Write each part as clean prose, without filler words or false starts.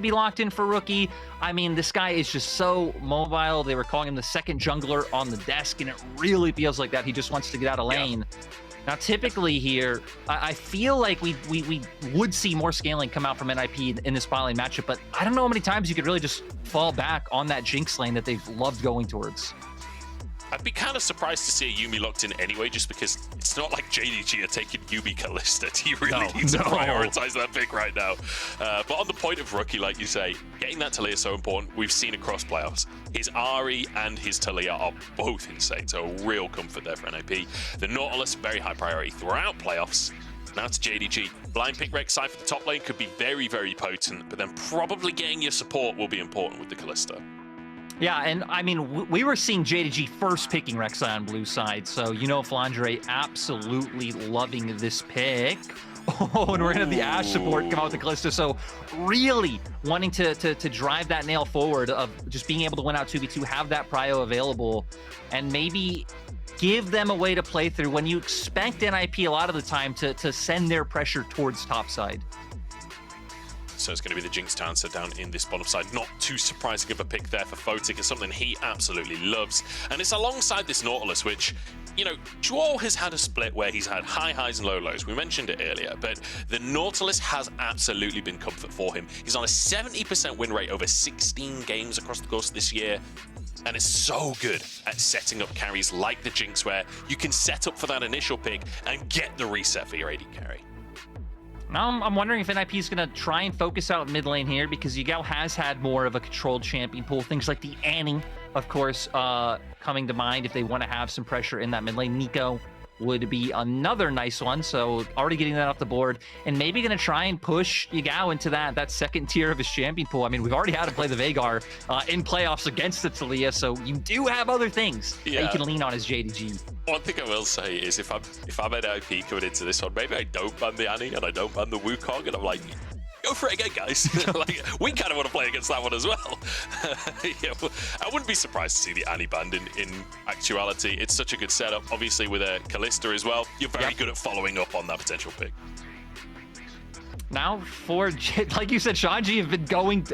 be locked in for Rookie. I mean, this guy is just so mobile. They were calling him the second jungler on the desk, and it really feels like that. He just wants to get out of lane. Yeah. Now, typically here, I feel like we would see more scaling come out from NIP in this bot lane matchup, but I don't know how many times you could really just fall back on that Jinx lane that they've loved going towards. I'd be kind of surprised to see a Yuumi locked in anyway, just because it's not like JDG are taking Yuumi Kalista. Do you really need to prioritize that pick right now? But on the point of Rookie, like you say, getting that Taliyah is so important. We've seen across playoffs. His Ahri and his Taliyah are both insane, so a real comfort there for NIP. The Nautilus, very high priority throughout playoffs. Now to JDG. Blind pick Rek'Sai for the top lane could be very, very potent, but then probably getting your support will be important with the Kalista. Yeah, and I mean, we were seeing JDG first picking Rek'Sai on blue side, so you know Flandre absolutely loving this pick. Oh, and we're gonna have the Ashe support come out with the Kalista, so really wanting to drive that nail forward of just being able to win out 2v2, have that prio available, and maybe give them a way to play through when you expect NIP a lot of the time to send their pressure towards top side. So it's going to be the Jinx to answer down in this bottom side. Not too surprising of a pick there for Photic. It's something he absolutely loves. And it's alongside this Nautilus, which, you know, Zhuo has had a split where he's had high highs and low lows. We mentioned it earlier, but the Nautilus has absolutely been comfort for him. He's on a 70% win rate over 16 games across the course of this year. And it's so good at setting up carries like the Jinx, where you can set up for that initial pick and get the reset for your AD carry. Now I'm wondering if NIP is going to try and focus out mid lane here, because Yagao has had more of a controlled champion pool. Things like the Annie, of course, coming to mind if they want to have some pressure in that mid lane. Nico would be another nice one, so already getting that off the board, and maybe going to try and push Yagao into that second tier of his champion pool. I mean, we've already had him play the Veigar in playoffs against the Taliyah, so you do have other things that you can lean on as JDG. One thing I will say is if I'm at NIP coming into this one, maybe I don't ban the Annie and I don't ban the Wukong, and I'm like, go for it again, guys. Like, we kind of want to play against that one as well. Yeah, well, I wouldn't be surprised to see the Annie banned in actuality. It's such a good setup. Obviously, with a Kalista as well, you're very good at following up on that potential pick. Now, like you said, Shanji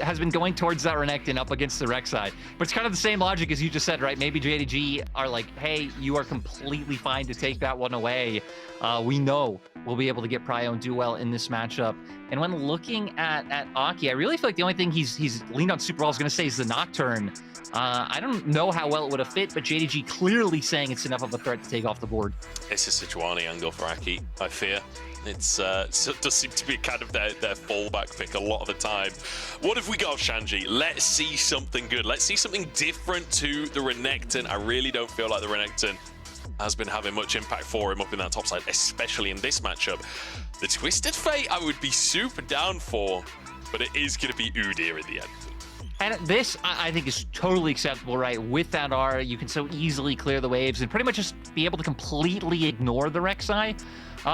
has been going towards that Renekton up against the Rek'Sai. But it's kind of the same logic as you just said, right? Maybe JDG are like, hey, you are completely fine to take that one away. We know we'll be able to get prio and do well in this matchup. And when looking at Aki, I really feel like the only thing he's leaned on super well is going to say is the Nocturne. I don't know how well it would have fit, but JDG clearly saying it's enough of a threat to take off the board. It's a Sejuani angle for Aki, I fear. It does seem to be kind of their fallback pick a lot of the time. What have we got, Shanji? Let's see something good. Let's see something different to the Renekton. I really don't feel like the Renekton has been having much impact for him up in that top side, especially in this matchup. The Twisted Fate I would be super down for, but it is going to be Udyr in the end. And this, I think, is totally acceptable, right? With that R, you can so easily clear the waves and pretty much just be able to completely ignore the Rek'Sai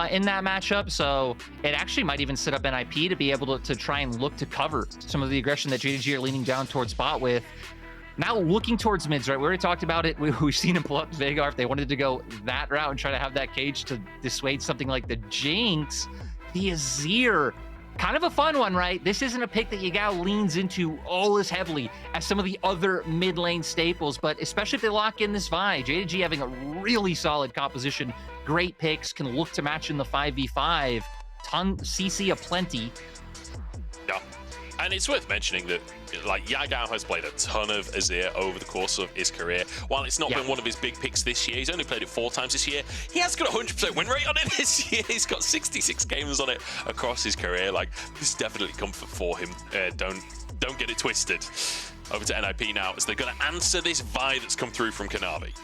in that matchup. So it actually might even set up NIP to be able to try and look to cover some of the aggression that JDG are leaning down towards bot with. Now looking towards mids, right? We already talked about it. We've seen him pull up the Veigar if they wanted to go that route and try to have that cage to dissuade something like the Jinx. The Azir, kind of a fun one, right? This isn't a pick that Yagao leans into all as heavily as some of the other mid lane staples, but especially if they lock in this Vi, JDG having a really solid composition, great picks, can look to match in the 5v5, CC aplenty. Yeah, and it's worth mentioning that like Yagao has played a ton of Azir over the course of his career. While it's not been one of his big picks this year, he's only played it 4 times this year. He has got a 100% win rate on it this year. He's got 66 games on it across his career. Like, this is definitely comfort for him. Don't get it twisted. Over to NIP now, as they're going to answer this Vi that's come through from Kanavi.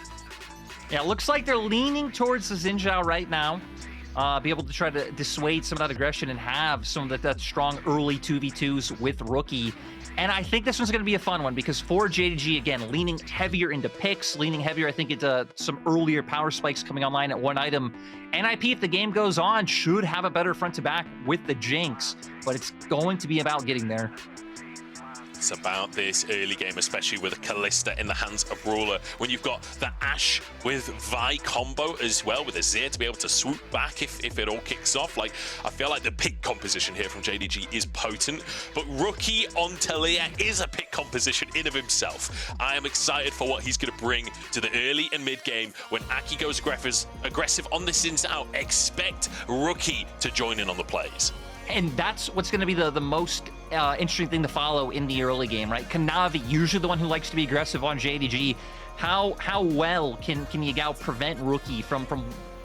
Yeah, it looks like they're leaning towards the Xin Zhao right now. Be able to try to dissuade some of that aggression and have some of that strong early 2v2s with Rookie. And I think this one's going to be a fun one because for JDG, again, leaning heavier into picks, leaning heavier, I think, into some earlier power spikes coming online at one item. NIP, if the game goes on, should have a better front to back with the Jinx, but it's going to be about getting there. It's about this early game, especially with a Kalista in the hands of Brawler. When you've got the Ashe with Vi combo as well, with Azir to be able to swoop back if it all kicks off. Like, I feel like the pick composition here from JDG is potent, but Rookie on Talia is a pick composition in of himself. I am excited for what he's going to bring to the early and mid game. When Aki goes aggressive on this ins out, expect Rookie to join in on the plays. And that's what's going to be the most interesting thing to follow in the early game, right? Kanavi, usually the one who likes to be aggressive on JDG. How well can Yagao prevent Rookie from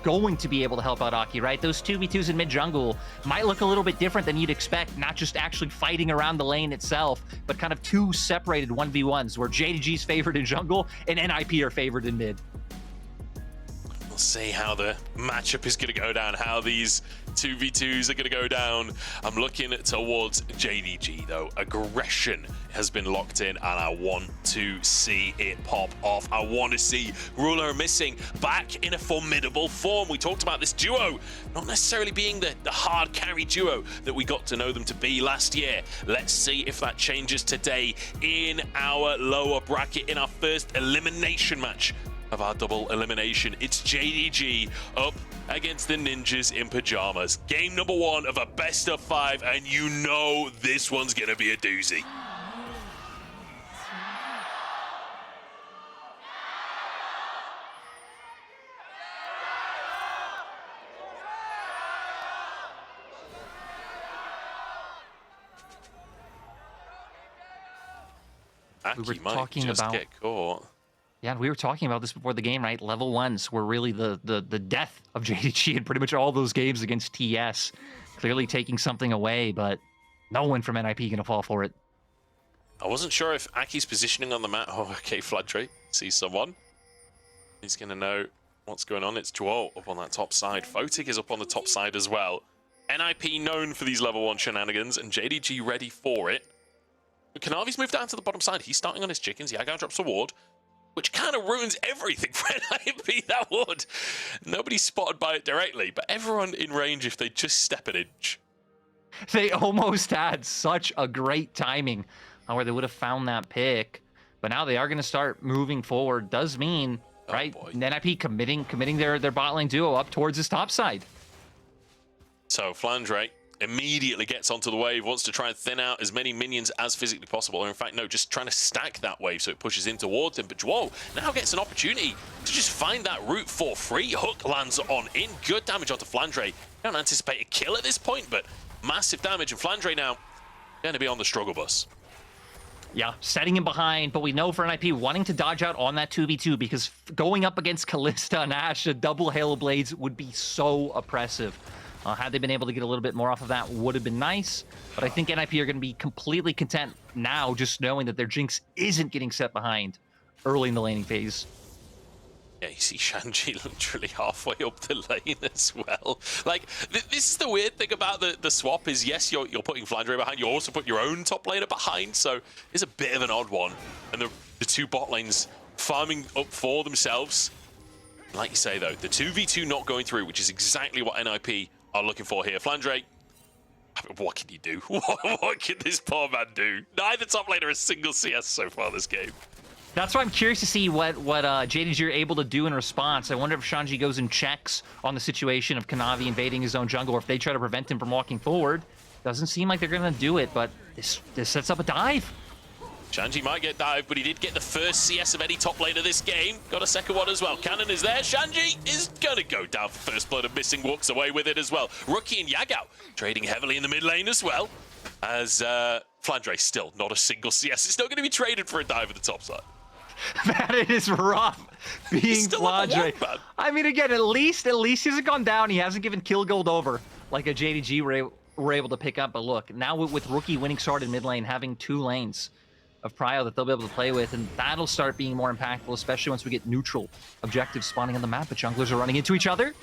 going to be able to help out Aki, right? Those 2v2s in mid-jungle might look a little bit different than you'd expect, not just actually fighting around the lane itself, but kind of two separated 1v1s where JDG's favored in jungle and NIP are favored in mid. We'll see how the matchup is going to go down, how these 2v2s are going to go down. I'm looking towards JDG, though. Aggression has been locked in, and I want to see it pop off. I want to see Ruler Missing back in a formidable form. We talked about this duo not necessarily being the hard carry duo that we got to know them to be last year. Let's see if that changes today in our lower bracket, in our first elimination match of our double elimination. It's JDG up against the Ninjas in Pyjamas. Game number 1 of a best of 5, and you know this one's gonna be a doozy. Aki might just get caught. Yeah, we were talking about this before the game, right? Level 1s were really the death of JDG in pretty much all those games against TS. Clearly taking something away, but no one from NIP gonna fall for it. I wasn't sure if Aki's positioning on the map. Oh, okay, Flandre sees someone. He's gonna know what's going on. It's Zhuo up on that top side. Photic is up on the top side as well. NIP known for these level 1 shenanigans, and JDG ready for it. But Kanavi's moved down to the bottom side. He's starting on his chickens. Yagao drops a ward, which kind of ruins everything for NIP, that would. Nobody's spotted by it directly, but everyone in range if they just step an inch. They almost had such a great timing where they would have found that pick, but now they are going to start moving forward. Does mean, right, NIP committing their bot lane duo up towards his top side. So Flandre immediately gets onto the wave, wants to try and thin out as many minions as physically possible, or in fact, no, just trying to stack that wave so it pushes in towards him. But Zhuo now gets an opportunity to just find that route for free. Hook lands on in, good damage onto Flandre. Don't anticipate a kill at this point, but massive damage, and Flandre now going to be on the struggle bus. Yeah, setting him behind, but we know for NIP wanting to dodge out on that 2v2 because going up against Kalista and Ashe, a double Halo Blades would be so oppressive. Had they been able to get a little bit more off of that, would have been nice. But I think NIP are going to be completely content now, just knowing that their Jinx isn't getting set behind early in the laning phase. Yeah, you see Shanji literally halfway up the lane as well. Like, this is the weird thing about the swap is, yes, you're putting Flandre behind, you also put your own top laner behind, so it's a bit of an odd one. And the two bot lanes farming up for themselves. Like you say, though, the 2v2 not going through, which is exactly what NIP are looking for here. Flandre, what can you do? What can this poor man do? Neither top laner a single CS so far this game. That's why I'm curious to see what JDG are able to do in response. I wonder if Shanji goes and checks on the situation of Kanavi invading his own jungle, or if they try to prevent him from walking forward. Doesn't seem like they're going to do it, but this sets up a dive. Shanji might get dived, but he did get the first CS of any top laner this game. Got a second one as well. Cannon is there. Shanji is going to go down for first blood, and Missing walks away with it as well. Rookie and Yagao trading heavily in the mid lane as well. As Flandre still not a single CS. It's not going to be traded for a dive at the top side. Man, it is rough being Flandre. I mean, again, at least he hasn't gone down. He hasn't given kill gold over like a JDG were able to pick up. But look, now with Rookie winning start in mid lane, having 2 lanes of prio that they'll be able to play with, and that'll start being more impactful, especially once we get neutral objectives spawning on the map, but junglers are running into each other.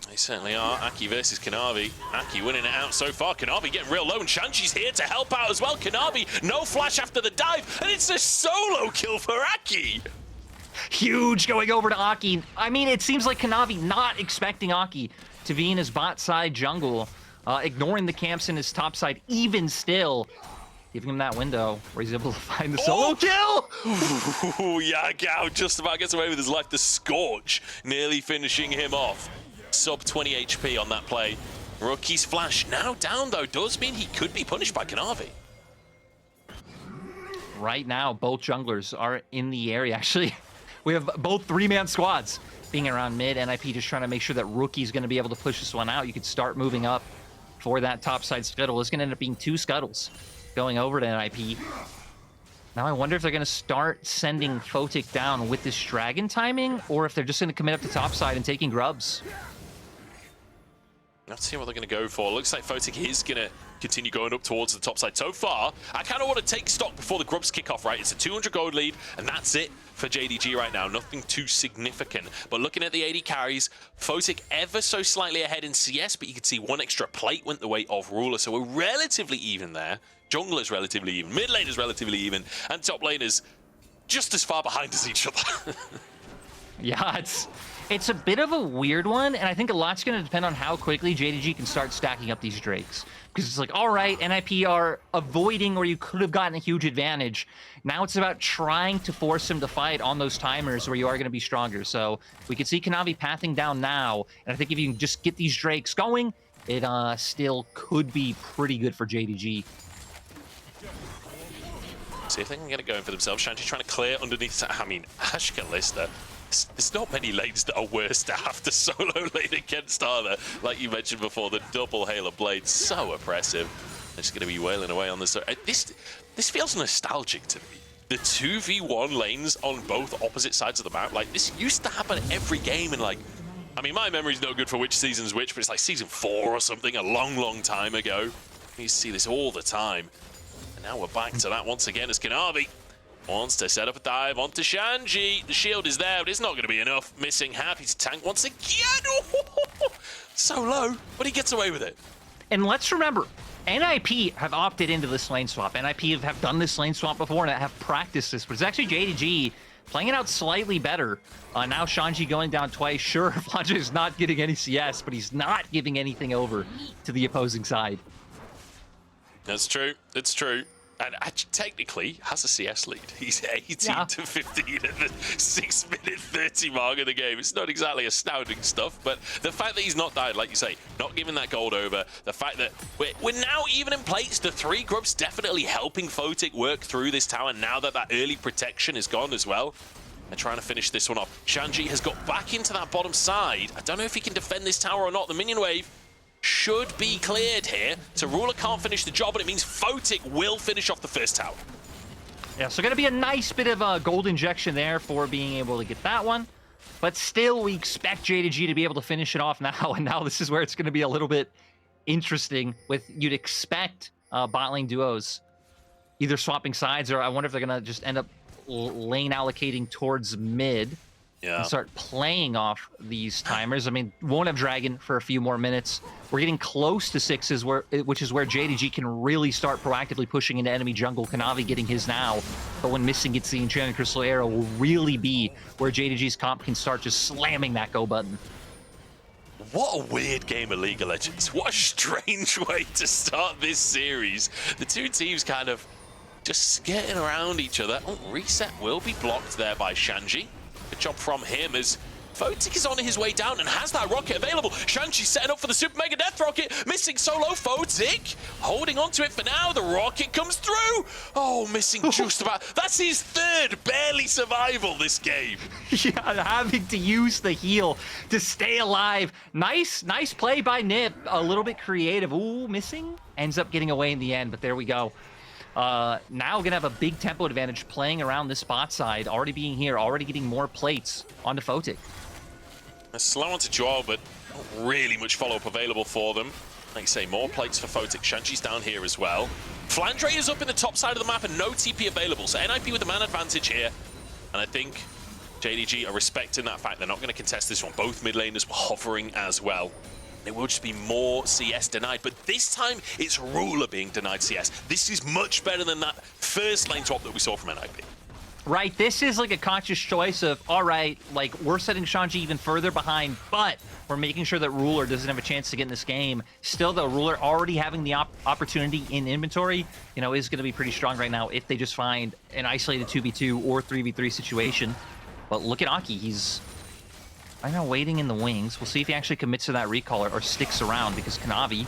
They certainly are. Aki versus Kanavi. Aki winning it out so far. Kanavi getting real low, and Shanji's here to help out as well. Kanavi, no flash after the dive, and it's a solo kill for Aki. Huge going over to Aki. I mean, it seems like Kanavi not expecting Aki to be in his bot side jungle, ignoring the camps in his top side. Even still, giving him that window where he's able to find the solo kill. Ooh, Yagao just about gets away with his life. The Scorch nearly finishing him off. Sub 20 HP on that play. Rookie's flash now down, though, does mean he could be punished by Kanavi. Right now, both junglers are in the area. Actually, we have both 3-man squads being around mid. NIP just trying to make sure that Rookie's going to be able to push this one out. You could start moving up for that topside scuttle. It's going to end up being 2 scuttles going over to NIP. Now I wonder if they're going to start sending Photic down with this dragon timing, or if they're just going to commit up to topside and taking grubs. Let's see what they're going to go for. Looks like Photic is going to continue going up towards the top side. So far, I kind of want to take stock before the grubs kick off, right? It's a 200 gold lead, and that's it for JDG right now. Nothing too significant. But looking at the AD carries, Photic ever so slightly ahead in CS, but you can see 1 extra plate went the way of Ruler. So we're relatively even there. Jungler's relatively even. Mid laner's relatively even. And top laners just as far behind as each other. Yeah, it's a bit of a weird one, and I think a lot's going to depend on how quickly JDG can start stacking up these Drakes. Because it's like, all right, NIP are avoiding where you could have gotten a huge advantage. Now it's about trying to force him to fight on those timers where you are going to be stronger. So we can see Kanavi pathing down now, and I think if you can just get these Drakes going, it still could be pretty good for JDG. See if they can get it going for themselves. Shanji trying to clear underneath. I mean, Ash Kalista. There's not many lanes that are worse to have to solo lane against, are there? Like you mentioned before, the double Halo Blade, so oppressive. They're just going to be wailing away on this. This feels nostalgic to me. The 2v1 lanes on both opposite sides of the map, like this used to happen every game, and like, I mean, my memory's no good for which season's which, but it's like season 4 or something, a long, long time ago. You see this all the time. And now we're back to that once again as Kanavi wants to set up a dive onto Shanji. The shield is there, but it's not going to be enough. Missing, happy to tank once again. So low, but he gets away with it. And let's remember, NIP have opted into this lane swap. NIP have done this lane swap before and have practiced this, but it's actually JDG playing it out slightly better. Now Shanji going down twice. Sure, Flandre is not getting any CS, but he's not giving anything over to the opposing side. That's true. It's true. And actually, technically, has a CS lead. He's 18 to 15 at the 6-minute 30 mark of the game. It's not exactly astounding stuff, but the fact that he's not died, like you say, not giving that gold over, the fact that we're now even in plates, the 3 grubs definitely helping Photic work through this tower now that that early protection is gone as well. They're trying to finish this one off. Shanji has got back into that bottom side. I don't know if he can defend this tower or not. The minion wave should be cleared here. So Ruler can't finish the job, but it means Photic will finish off the first tower. Yeah, so going to be a nice bit of a gold injection there for being able to get that one. But still, we expect JDG to be able to finish it off now. And now this is where it's going to be a little bit interesting with, you'd expect bot lane duos either swapping sides, or I wonder if they're going to just end up lane allocating towards mid. Yeah. And start playing off these timers. I mean, won't have Dragon for a few more minutes. We're getting close to 6s, which is where JDG can really start proactively pushing into enemy jungle. Kanavi getting his now, but when missing gets the Enchanted Crystal Arrow will really be where JDG's comp can start just slamming that go button. What a weird game of League of Legends. What a strange way to start this series. The two teams kind of just skirting around each other. Oh, reset will be blocked there by Shanji. Good job from him as Photic is on his way down and has that rocket available. Shanji setting up for the Super Mega Death Rocket. Missing solo. Photic holding on to it for now. The rocket comes through. Oh, missing just about. That's his 3rd barely survival this game. Yeah, having to use the heal to stay alive. Nice play by Nip. A little bit creative. Ooh, missing. Ends up getting away in the end, but there we go. Now gonna have a big tempo advantage playing around this spot side, already being here, already getting more plates onto Photic. A slow onto Zhuo, but not really much follow-up available for them. Like you say, more plates for Photic. Shanji's down here as well. Flandre is up in the top side of the map and no TP available, so NIP with the man advantage here. And I think JDG are respecting that fact. They're not going to contest this one. Both mid laners were hovering as well. It will just be more CS denied, but this time it's Ruler being denied CS. This is much better than that first lane swap that we saw from NIP. Right, this is like a conscious choice of, all right, like we're setting Shanji even further behind, but we're making sure that Ruler doesn't have a chance to get in this game. Still, though, Ruler already having the opportunity in inventory, you know, is going to be pretty strong right now if they just find an isolated 2v2 or 3v3 situation. But look at Aki, he's right now waiting in the wings. We'll see if he actually commits to that recall or sticks around, because Kanavi...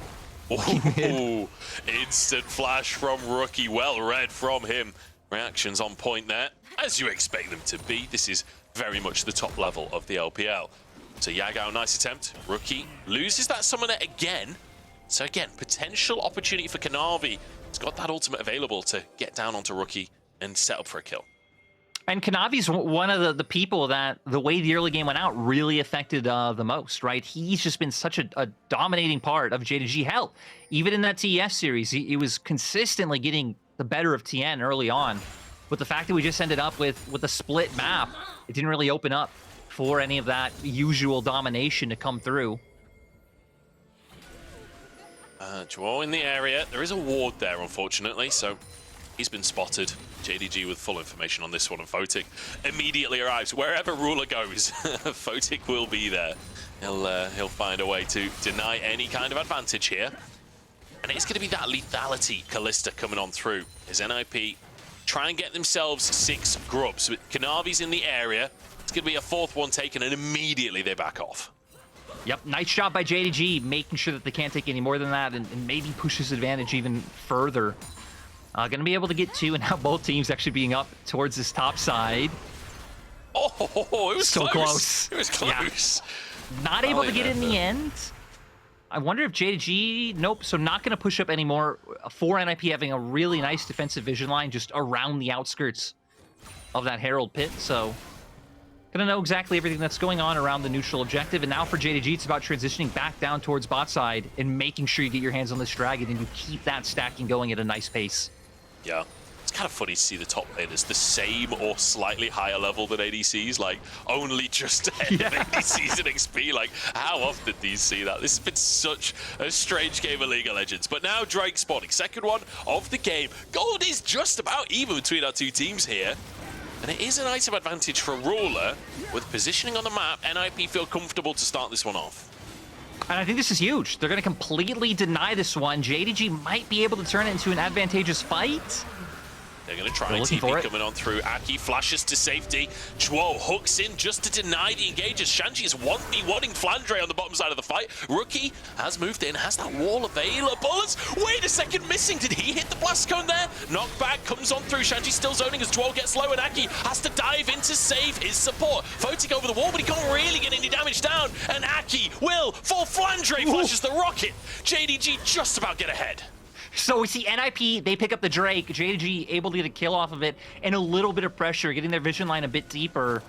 Ooh, instant flash from Rookie, well read from him. Reactions on point there, as you expect them to be. This is very much the top level of the LPL. So Yagao, nice attempt. Rookie loses that summoner again. So again, potential opportunity for Kanavi. He's got that ultimate available to get down onto Rookie and set up for a kill. And Kanavi's one of the people that the way the early game went out really affected the most, right? He's just been such a dominating part of JDG. Hell, even in that TES series, he was consistently getting the better of TN early on. But the fact that we just ended up with a split map, it didn't really open up for any of that usual domination to come through. Zhuo in the area. There is a ward there, unfortunately, so he's been spotted. JDG with full information on this one, and Photic immediately arrives. Wherever Ruler goes, Photic will be there. He'll find a way to deny any kind of advantage here. And it's going to be that lethality Callista coming on through. As NIP try and get themselves 6 grubs. With Kanavi's in the area, it's going to be a 4th one taken, and immediately they back off. Yep, nice job by JDG, making sure that they can't take any more than that, and maybe push his advantage even further. Going to be able to get 2, and now both teams actually being up towards this top side. Oh, it was so close. It was close. Yeah. Not able to get in the end. I wonder if JDG... Nope, so not going to push up anymore. For NIP having a really nice defensive vision line just around the outskirts of that Herald pit, so... Gonna know exactly everything that's going on around the neutral objective, and now for JDG, it's about transitioning back down towards bot side and making sure you get your hands on this dragon and you keep that stacking going at a nice pace. Yeah. It's kind of funny to see the top laners the same or slightly higher level than ADCs, like only just ahead of ADCs in XP. Like, how often do you see that? This has been such a strange game of League of Legends. But now Drake spawning, second one of the game. Gold is just about even between our two teams here. And it is an item advantage for Ruler. With positioning on the map, NIP feel comfortable to start this one off. And I think this is huge. They're going to completely deny this one. JDG might be able to turn it into an advantageous fight. They're going to try and TP coming on through. Aki flashes to safety. Zhuo hooks in just to deny the engagers. Shanji is 1v1ing Flandre on the bottom side of the fight. Rookie has moved in, has that wall available. Wait a second, missing. Did he hit the blast cone there? Knockback comes on through. Shanji still zoning as Zhuo gets low, and Aki has to dive in to save his support. Photic over the wall, but he can't really get any damage down. And Aki will fall. Flandre flashes the rocket. JDG just about get ahead. So we see NIP, they pick up the Drake, JDG able to get a kill off of it, and a little bit of pressure, getting their vision line a bit deeper.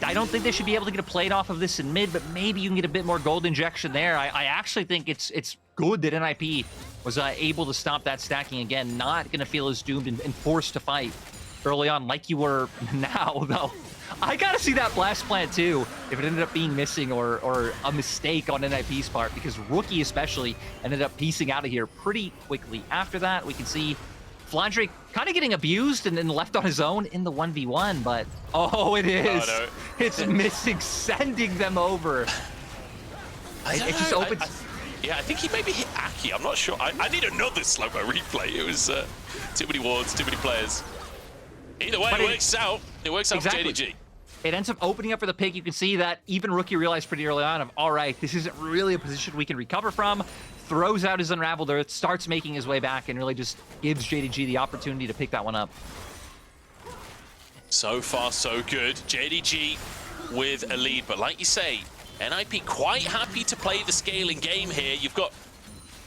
I don't think they should be able to get a plate off of this in mid, but maybe you can get a bit more gold injection there. I actually think it's good that NIP was able to stop that stacking again, not going to feel as doomed and forced to fight early on like you were now, though. I gotta see that blast plant too, if it ended up being missing or a mistake on NIP's part, because Rookie especially ended up piecing out of here pretty quickly. After that, we can see Flandre kind of getting abused and then left on his own in the 1v1, but oh, it is. Oh, no. It's missing, sending them over. It just opens. Yeah, I think he maybe hit Aki. I'm not sure. I need another slow-mo replay. It was too many wards, too many players. Either way, it works out. It works out for JDG. It ends up opening up for the pick. You can see that even Rookie realized pretty early on of, all right, this isn't really a position we can recover from. Throws out his Unraveled Earth, starts making his way back, and really just gives JDG the opportunity to pick that one up. So far, so good. JDG with a lead, but like you say, NIP quite happy to play the scaling game here. You've got,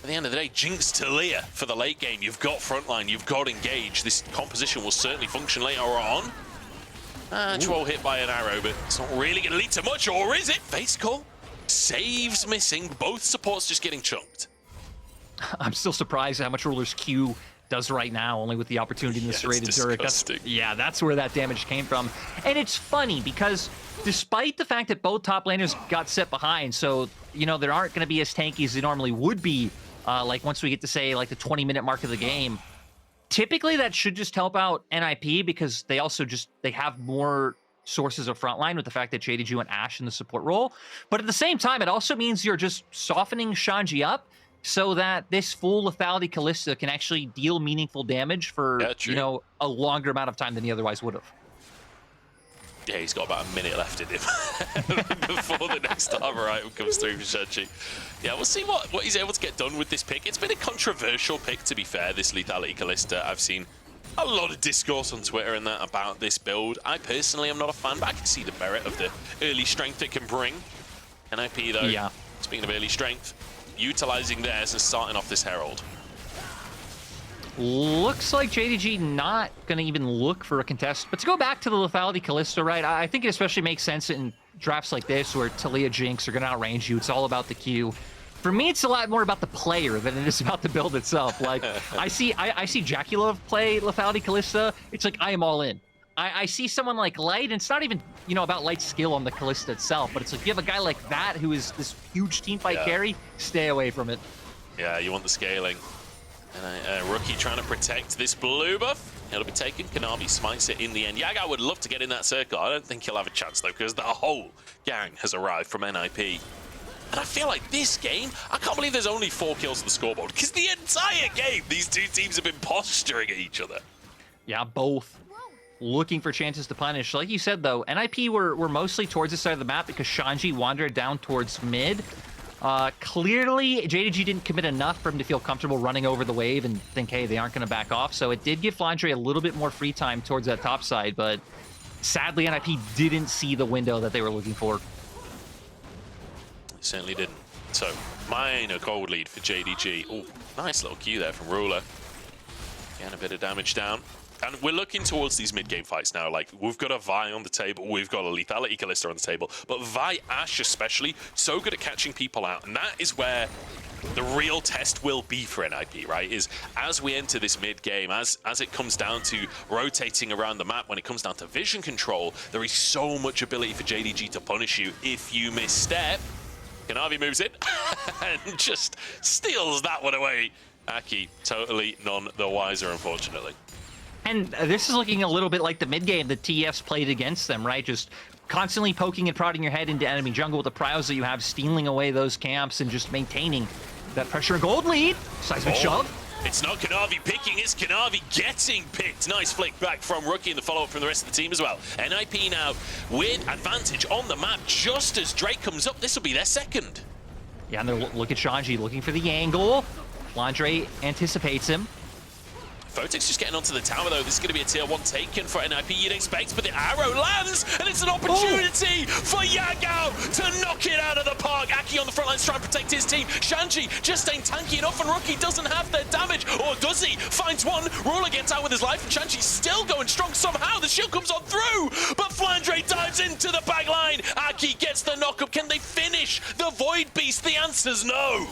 at the end of the day, Jinx to Leah for the late game. You've got frontline, you've got engage. This composition will certainly function later on. Zhuo hit by an arrow, but it's not really going to lead to much, or is it? Face call, saves missing, both supports just getting chunked. I'm still surprised at how much Ruler's Q does right now, only with the opportunity in the serrated turret. That's where that damage came from. And it's funny because despite the fact that both top laners got set behind, so, you know, there aren't going to be as tanky as they normally would be, like once we get to, say, like the 20-minute mark of the game, Typically, that should just help out NIP because they also they have more sources of frontline with the fact that JDG went Ashe in the support role. But at the same time, it also means you're just softening Shanji up so that this full lethality Kalista can actually deal meaningful damage for, you know, a longer amount of time than he otherwise would have. Yeah, he's got about a minute left in him before the next armor item comes through for Shanji. Yeah, we'll see what he's able to get done with this pick. It's been a controversial pick, to be fair, this lethality Kalista. I've seen a lot of discourse on Twitter and that about this build. I personally am not a fan, but I can see the merit of the early strength it can bring. NIP, though, speaking of early strength, utilizing theirs and starting off this Herald. Looks like JDG not going to even look for a contest. But to go back to the lethality Kalista, right, I think it especially makes sense in drafts like this where Talia Jinx are going to outrange you. It's all about the Q. For me, it's a lot more about the player than it is about the build itself. Like, I see Jaculov play lethality Kalista. It's like, I am all in. I see someone like Light, and it's not even, you know, about Light's skill on the Kalista itself, but it's like, you have a guy like that who is this huge teamfight carry, stay away from it. Yeah, you want the scaling. And a rookie trying to protect this blue buff. It'll be taken. Kanavi smites it in the end. Yagao would love to get in that circle. I don't think he'll have a chance, though, because the whole gang has arrived from NIP. And I feel like this game, I can't believe there's only 4 kills on the scoreboard, because the entire game, these two teams have been posturing at each other. Yeah, both looking for chances to punish. Like you said, though, NIP were mostly towards the side of the map because Shanji wandered down towards mid. Clearly, JDG didn't commit enough for him to feel comfortable running over the wave and think, hey, they aren't going to back off. So it did give Flandre a little bit more free time towards that top side, but sadly, NIP didn't see the window that they were looking for. Certainly didn't. So, minor gold lead for JDG. Oh, nice little Q there from Ruler. Getting a bit of damage down. And we're looking towards these mid-game fights now. Like, we've got a Vi on the table, we've got a lethality Kalista on the table, but Vi Ashe especially, so good at catching people out. And that is where the real test will be for NIP, right? Is as we enter this mid-game, as it comes down to rotating around the map, when it comes down to vision control, there is so much ability for JDG to punish you if you misstep. Kanavi moves in and just steals that one away. Aki, totally none the wiser, unfortunately. And this is looking a little bit like the mid-game that TF's played against them, right? Just constantly poking and prodding your head into enemy jungle with the pryos that you have, stealing away those camps and just maintaining that pressure and gold lead. Seismic shove. It's not Kanavi picking, it's Kanavi getting picked. Nice flick back from Rookie and the follow-up from the rest of the team as well. NIP now with advantage on the map just as Drake comes up. This will be their second. Yeah, and look at Shanji looking for the angle. Flandre anticipates him. Photic's just getting onto the tower, though. This is going to be a tier 1 taken for NIP, you'd expect, but the arrow lands, and it's an opportunity for Yagao to knock it out of the park. Aki on the front lines trying to protect his team. Shanji just staying tanky enough, and Rookie doesn't have their damage, or does he? Finds one, Ruler gets out with his life, and Shanji's still going strong somehow. The shield comes on through, but Flandre dives into the back line. Aki gets the knock-up. Can they finish the Void Beast? The answer's no.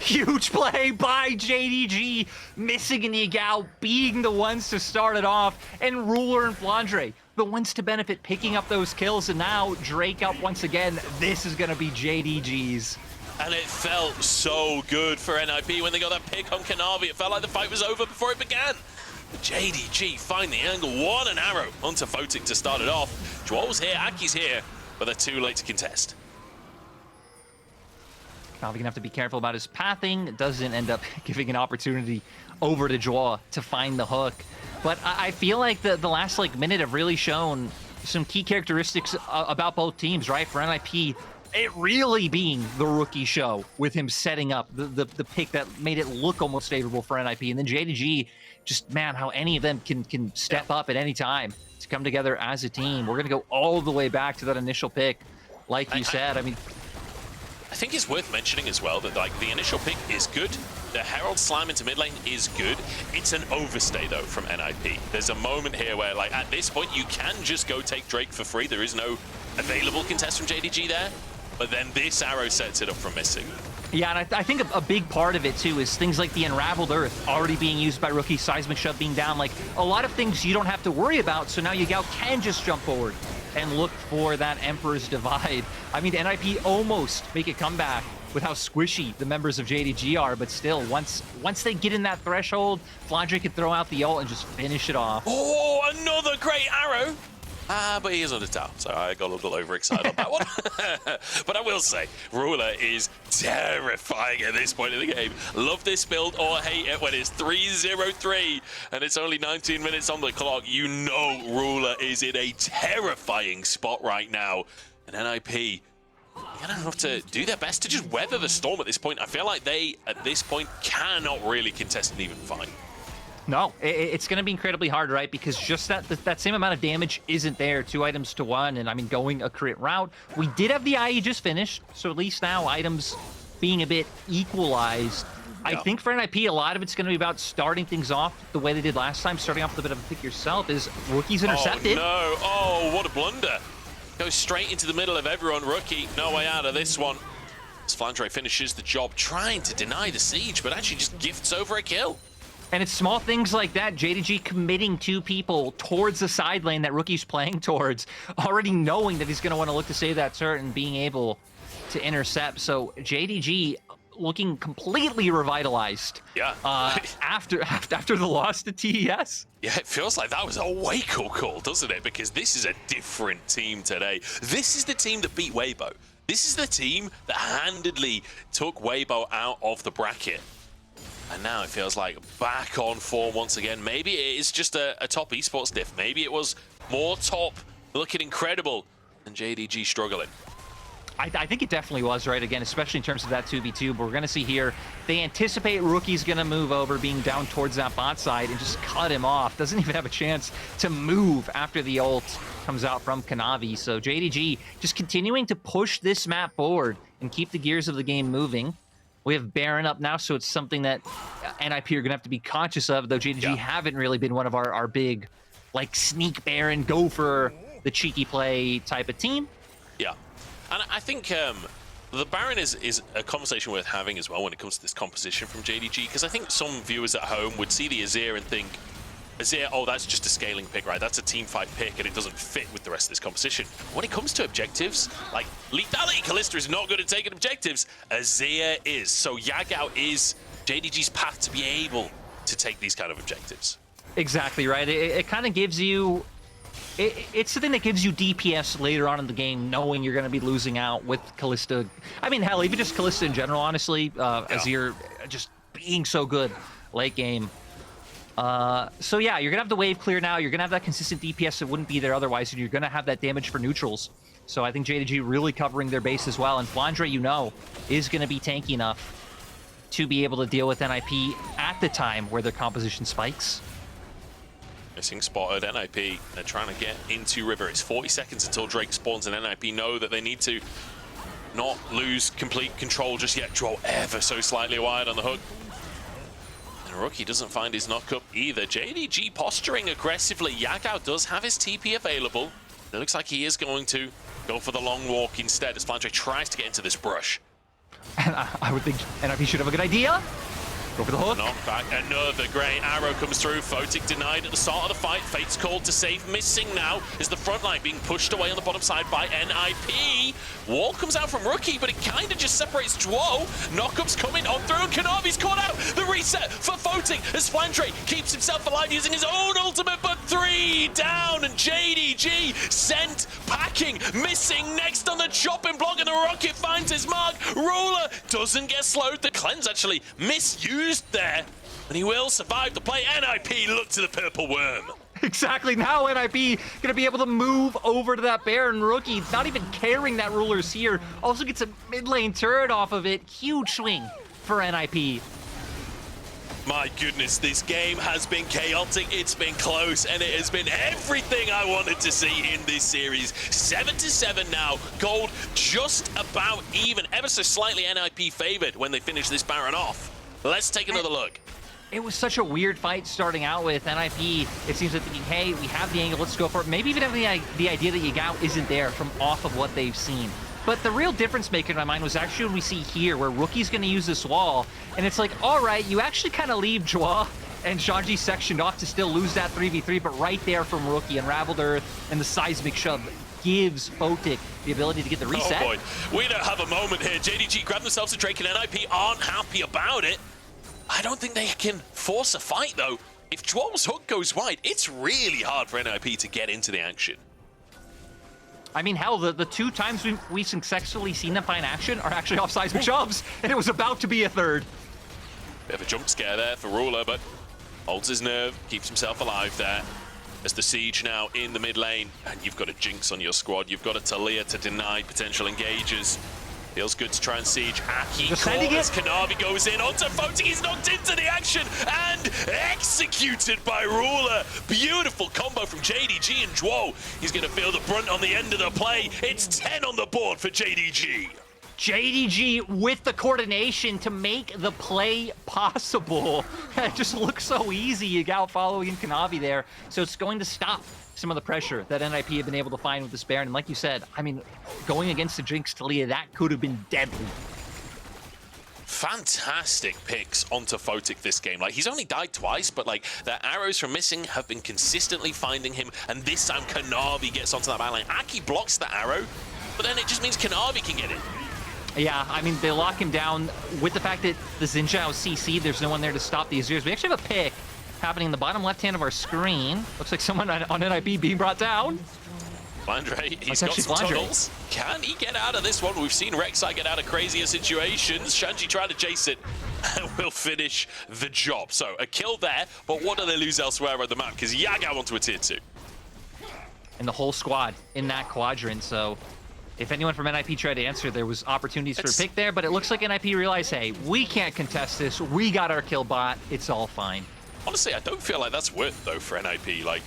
Huge play by JDG, missing an Yagao, being the ones to start it off, and Ruler and Flandre, the ones to benefit picking up those kills, and now Drake up once again. This is going to be JDG's. And it felt so good for NIP when they got that pick on Kanavi. It felt like the fight was over before it began. But JDG find the angle, one an arrow onto Photic to start it off. Zhuo's here, Aki's here, but they're too late to contest. Kanavi gonna have to be careful about his pathing. It doesn't end up giving an opportunity over to Zhuo to find the hook. But I feel like the last minute have really shown some key characteristics about both teams, right? For NIP, it really being the rookie show with him setting up the pick that made it look almost favorable for NIP. And then JDG, just, man, how any of them can step up at any time to come together as a team. We're gonna go all the way back to that initial pick. Like you said, I mean, I think it's worth mentioning as well that the initial pick is good. The Herald slam into mid lane is good. It's an overstay though from NIP. There's a moment here where at this point you can just go take Drake for free. There is no available contest from JDG there. But then this arrow sets it up for missing. Yeah, and I think a big part of it too is things like the Unraveled Earth already being used by Rookie, Seismic Shove being down. Like a lot of things you don't have to worry about. So now Yagao can just jump forward and look for that Emperor's Divide. I mean, NIP almost make a comeback with how squishy the members of JDG are, but still, once they get in that threshold, Flandre could throw out the ult and just finish it off. Oh, another great arrow. But he is under tower, so I got a little overexcited on that one. But I will say, Ruler is terrifying at this point in the game. Love this build or hate it when it's 3-0-3 and it's only 19 minutes on the clock. You know Ruler is in a terrifying spot right now. And NIP, you're gonna have to do their best to just weather the storm at this point. I feel like they, at this point, cannot really contest an even fight. No, it's going to be incredibly hard, right? Because just that same amount of damage isn't there. 2 items to 1, and I mean, going a crit route. We did have the IE just finished, so at least now items being a bit equalized. Yeah. I think for NIP, a lot of it's going to be about starting things off the way they did last time, starting off with a bit of a pick yourself, is Rookie's intercepted. Oh, no. Oh, what a blunder. Goes straight into the middle of everyone. Rookie, no way out of this one. As Flandre finishes the job trying to deny the siege, but actually just gifts over a kill. And it's small things like that, JDG committing 2 people towards the side lane that Rookie's playing towards, already knowing that he's going to want to look to save that turret and being able to intercept. So JDG looking completely revitalized. Yeah. after the loss to TES. Yeah, it feels like that was a wake-up call, doesn't it? Because this is a different team today. This is the team that beat Weibo. This is the team that handedly took Weibo out of the bracket. And now it feels like back on form once again. Maybe it is just a top esports diff. Maybe it was more top, looking incredible, than JDG struggling. I think it definitely was, right? Again, especially in terms of that 2v2. But we're going to see here, they anticipate Rookie's going to move over, being down towards that bot side, and just cut him off. Doesn't even have a chance to move after the ult comes out from Kanavi. So JDG just continuing to push this map forward and keep the gears of the game moving. We have Baron up now, so it's something that NIP are going to have to be conscious of, though JDG haven't really been one of our big, like, sneak Baron, go for the cheeky play type of team. Yeah. And I think the Baron is a conversation worth having as well when it comes to this composition from JDG, because I think some viewers at home would see the Azir and think, Azir, oh, that's just a scaling pick, right? That's a team fight pick, and it doesn't fit with the rest of this composition. When it comes to objectives, like lethality, Kalista is not good at taking objectives. Azir is. So Yagao is JDG's path to be able to take these kind of objectives. Exactly, right? It kind of gives you... It's the thing that gives you DPS later on in the game, knowing you're going to be losing out with Kalista. I mean, hell, even just Kalista in general, honestly. Azir just being so good late game. So yeah, you're gonna have the wave clear now. You're gonna have that consistent DPS that wouldn't be there otherwise, and you're gonna have that damage for neutrals. So I think JDG really covering their base as well. And Flandre, you know, is gonna be tanky enough to be able to deal with NIP at the time where their composition spikes. Missing spotted, NIP, they're trying to get into River. It's 40 seconds until Drake spawns, and NIP know that they need to not lose complete control just yet. Zhuo ever so slightly wide on the hook. Rookie doesn't find his knock-up either. JDG posturing aggressively. Yagao does have his TP available. It looks like he is going to go for the long walk instead as Flandre tries to get into this brush. And I would think NIP should have a good idea. Go for the hook. Knockback, another great arrow comes through. Photic denied at the start of the fight. Fate's called to save. Missing now is the front line being pushed away on the bottom side by NIP. Wall comes out from Rookie, but it kind of just separates Zhuo. Knockup's coming on through. Kanavi's caught out. The reset for Photic as Flandre keeps himself alive using his own ultimate, but 3 down, and JDG sent packing. Missing next on the chopping block, and the Rocket finds his mark. Ruler doesn't get slowed. The cleanse actually misused there, and he will survive the play. NIP look to the purple worm. Exactly. Now NIP gonna be able to move over to that Baron. Rookie not even caring that Ruler's here. Also gets a mid lane turret off of it. Huge swing for NIP. My goodness, this game has been chaotic, it's been close, and it has been everything I wanted to see in this series. 7-7 now, gold just about even, ever so slightly NIP favored when they finish this Baron off. Let's take another look. It was such a weird fight starting out with NIP. It seems like thinking, hey, we have the angle, let's go for it. Maybe even having the idea that Yagao isn't there from off of what they've seen. But the real difference maker in my mind was actually when we see here where Rookie's going to use this wall. And it's like, all right, you actually kind of leave Zhuo and Shanji sectioned off to still lose that 3v3, but right there from Rookie, Unraveled Earth and the seismic shove gives Photic the ability to get the reset. Oh boy, we don't have a moment here. JDG grab themselves a Drake and NIP aren't happy about it. I don't think they can force a fight though. If Zhuo's hook goes wide, it's really hard for NIP to get into the action. I mean, hell, the 2 times we successfully seen them find action are actually off seismic shoves, and it was about to be a third. Bit of a jump scare there for Ruler, but holds his nerve, keeps himself alive there. As the siege now in the mid lane, and you've got a Jinx on your squad, you've got a Talia to deny potential engagers. Feels good to try and siege. Aki as Kanavi goes in onto Photic, he's knocked into the action and executed by Ruler. Beautiful combo from JDG and Zhuo. He's gonna feel the brunt on the end of the play. It's 10 on the board for JDG. JDG with the coordination to make the play possible. It just looks so easy. Yagao following Kanavi there. So it's going to stop some of the pressure that NIP have been able to find with this Baron. And like you said, I mean, going against the Jinx Talia, that could have been deadly. Fantastic picks onto Photic this game. Like, he's only died twice, but like, the arrows from missing have been consistently finding him. And this time Kanavi gets onto that backline. Aki blocks the arrow, but then it just means Kanavi can get in. Yeah, I mean, they lock him down with the fact that the Xin Zhao CC, there's no one there to stop the Azure's. We actually have a pick happening in the bottom left hand of our screen. Looks like someone on NIP being brought down. Flandre, he's got some tunnels. Can he get out of this one? We've seen Rek'Sai get out of crazier situations. Shanji trying to chase it and will finish the job. So a kill there, but what do they lose elsewhere on the map? Because Yagao onto a tier 2. And the whole squad in that quadrant, so if anyone from NIP tried to answer, there was opportunities for a pick there, but it looks like NIP realized, hey, we can't contest this. We got our kill bot. It's all fine. Honestly, I don't feel like that's worth, though, for NIP. Like,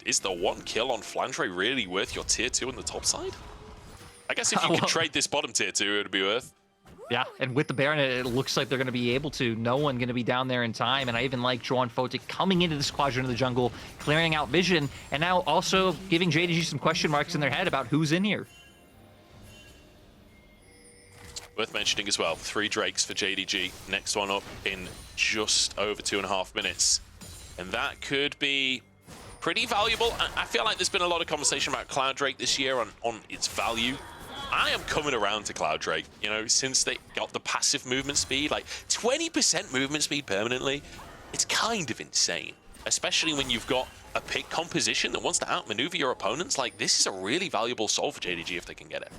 is the 1 kill on Flandre really worth your tier 2 on the top side? I guess if you could trade this bottom tier 2, it would be worth. Yeah, and with the Baron, it looks like they're going to be able to. No one going to be down there in time, and I even like Zhuo and Photic coming into this quadrant of the jungle, clearing out vision, and now also giving JDG some question marks in their head about who's in here. Worth mentioning as well, 3 Drakes for JDG. Next one up in just over 2.5 minutes. And that could be pretty valuable. I feel like there's been a lot of conversation about Cloud Drake this year on its value. I am coming around to Cloud Drake, you know, since they got the passive movement speed, like 20% movement speed permanently. It's kind of insane, especially when you've got a pick composition that wants to outmaneuver your opponents. Like, this is a really valuable solve for JDG if they can get it.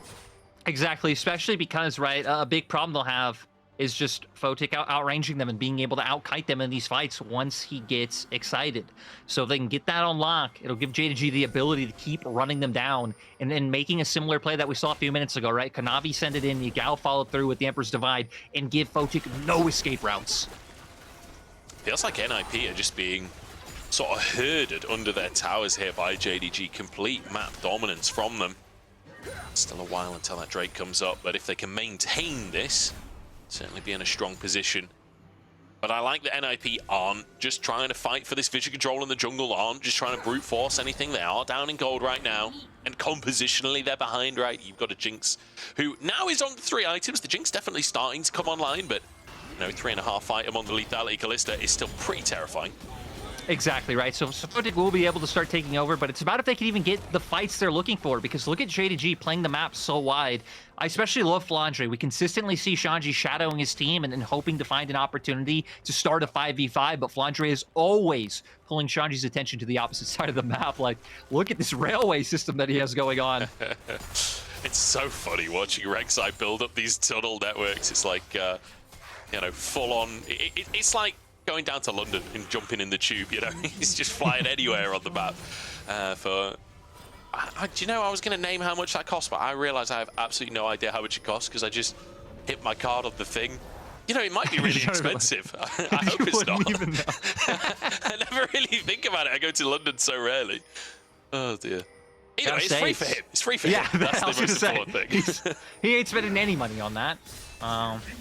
Exactly, especially because, right, a big problem they'll have is just Photic outranging them and being able to outkite them in these fights once he gets excited. So if they can get that on lock, it'll give JDG the ability to keep running them down and then making a similar play that we saw a few minutes ago, right? Kanavi send it in, Yagao followed through with the Emperor's Divide and give Photic no escape routes. Feels like NIP are just being sort of herded under their towers here by JDG. Complete map dominance from them. Still a while until that Drake comes up, but if they can maintain this, certainly be in a strong position. But I like that NIP aren't just trying to fight for this vision control in the jungle, aren't just trying to brute force anything. They are down in gold right now, and compositionally they're behind, right? You've got a Jinx who now is on 3 items. The Jinx definitely starting to come online, but you know, 3.5 item on the lethality Kalista is still pretty terrifying. Exactly, right? So Photic will be able to start taking over, but it's about if they can even get the fights they're looking for, because look at JDG playing the map so wide. I especially love Flandre. We consistently see Shanji shadowing his team and then hoping to find an opportunity to start a 5v5, but Flandre is always pulling Shanji's attention to the opposite side of the map. Like, look at this railway system that he has going on. It's so funny watching Rek'Sai build up these tunnel networks. It's like, you know, full on. It's like going down to London and jumping in the tube, you know. He's just flying anywhere on the map. Do you know, I was going to name how much that cost, but I realize I have absolutely no idea how much it costs because I just hit my card on the thing. You know, it might be really expensive. I hope it's not. Even know. I never really think about it. I go to London so rarely. Oh dear. Either way, it's free for him. It's free for him. That's the most important thing. He ain't spending any money on that.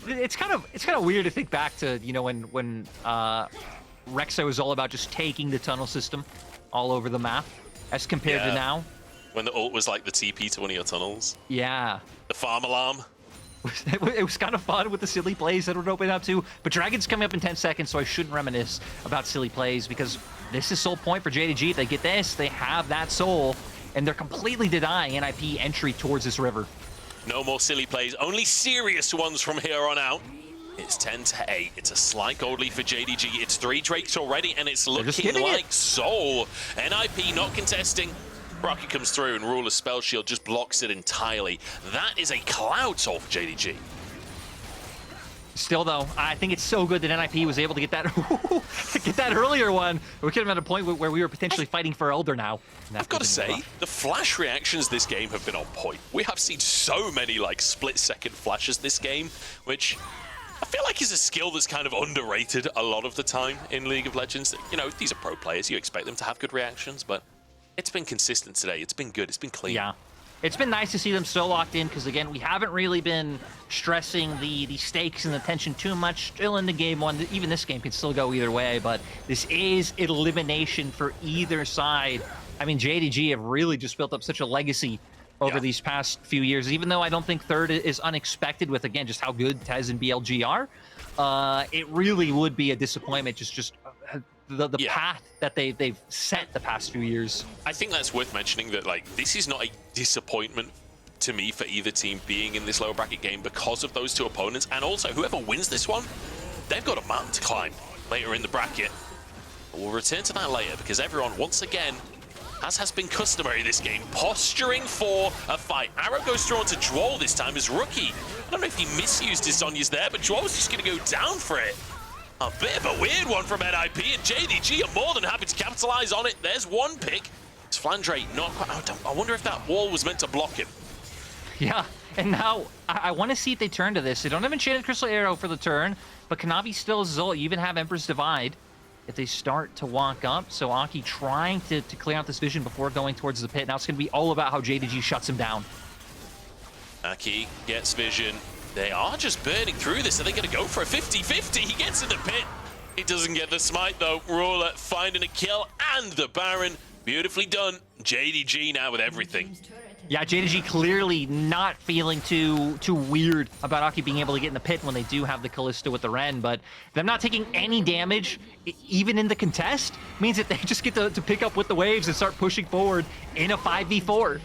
It's kind of weird to think back to, you know, when Rek'Sai was all about just taking the tunnel system all over the map as compared to now. When the ult was like the TP to one of your tunnels. Yeah. The farm alarm. It was kind of fun with the silly plays that would open up too. But Dragon's coming up in 10 seconds, so I shouldn't reminisce about silly plays because this is soul point for JDG. If they get this, they have that soul. and they're completely denying NIP entry towards this river. No more silly plays, only serious ones from here on out. It's 10-8. It's a slight gold lead for JDG. It's 3 Drakes already, and it's looking like Soul. NIP not contesting. Rocky comes through, and Ruler's Spell Shield just blocks it entirely. That is a Cloud Soul for JDG. Still, though, I think it's so good that NIP was able to get that get that earlier one. We could have been at a point where we were potentially fighting for Elder now. I've got to say, the flash reactions this game have been on point. We have seen so many, like, split-second flashes this game, which I feel like is a skill that's kind of underrated a lot of the time in League of Legends. You know, these are pro players. You expect them to have good reactions, but it's been consistent today. It's been good. It's been clean. Yeah. It's been nice to see them so locked in because, again, we haven't really been stressing the stakes and the tension too much. Still in the game one. Even this game can still go either way, but this is elimination for either side. I mean, JDG have really just built up such a legacy over these past few years, even though I don't think third is unexpected with, again, just how good Tez and BLG are. It really would be a disappointment, just the path that they've set the past few years. I think that's worth mentioning that, like, this is not a disappointment to me for either team being in this lower bracket game because of those two opponents, and also whoever wins this one, they've got a mountain to climb later in the bracket. But we'll return to that later because everyone, once again, as has been customary this game, posturing for a fight. Arrow goes through onto Zhuo this time as Rookie. I don't know if he misused his Sonya's there, but Zhuo's just going to go down for it. A bit of a weird one from NIP, and JDG are more than happy to capitalize on it. There's one pick. It's Flandre not quite... I wonder if that wall was meant to block him. Yeah, and now I want to see if they turn to this. They don't have Enchanted Crystal Arrow for the turn, but Kanavi still is Zul. You even have Emperor's Divide if they start to walk up. So Aki trying to clear out this vision before going towards the pit. Now it's going to be all about how JDG shuts him down. Aki gets vision. They are just burning through this. Are they going to go for a 50-50? He gets in the pit. He doesn't get the smite, though. Ruler finding a kill and the Baron. Beautifully done. JDG now with everything. Yeah, JDG clearly not feeling too weird about Aki being able to get in the pit when they do have the Kalista with the Ren, but them not taking any damage, even in the contest, means that they just get to pick up with the waves and start pushing forward in a 5v4.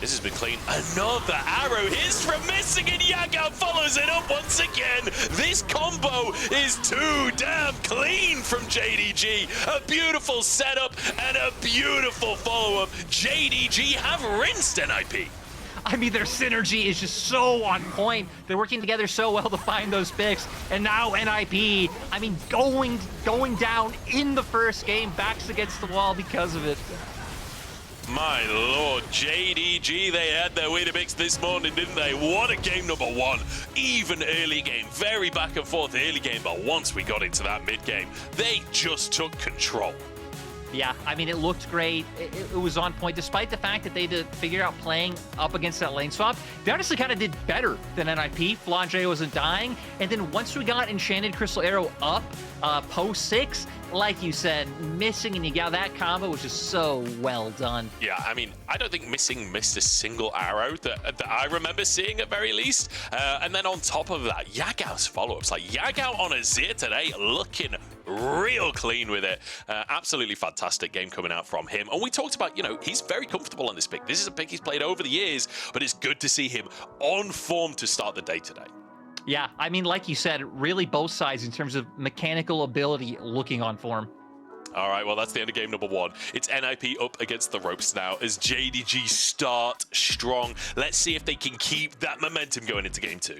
This has been clean. Another arrow hits from missing, and Yagao follows it up once again. This combo is too damn clean from JDG. A beautiful setup and a beautiful follow-up. JDG have rinsed NIP. I mean, their synergy is just so on point. They're working together so well to find those picks. And now NIP, I mean, going down in the first game, backs against the wall because of it. My lord, JDG, they had their Weetabix this morning, didn't they? What a game number one. Even early game, very back and forth early game, but once we got into that mid game, they just took control. Yeah, I mean, it looked great. It was on point, despite the fact that they did figure out playing up against that lane swap. They honestly kind of did better than NIP. Flandre wasn't dying. And then once we got Enchanted Crystal Arrow up, post 6, like you said, missing and Yagao, that combo was just so well done. Yeah, I mean, I don't think missing missed a single arrow that I remember seeing at very least. And then on top of that, Yagao's follow-ups. Like, Yagao on Azir today looking real clean with it. Absolutely fantastic game coming out from him. And we talked about, you know, he's very comfortable on this pick. This is a pick he's played over the years, but it's good to see him on form to start the day today. Yeah, I mean, like you said, really both sides in terms of mechanical ability looking on form. All right, well, that's the end of game number one. It's NIP up against the ropes now as JDG start strong. Let's see if they can keep that momentum going into game two.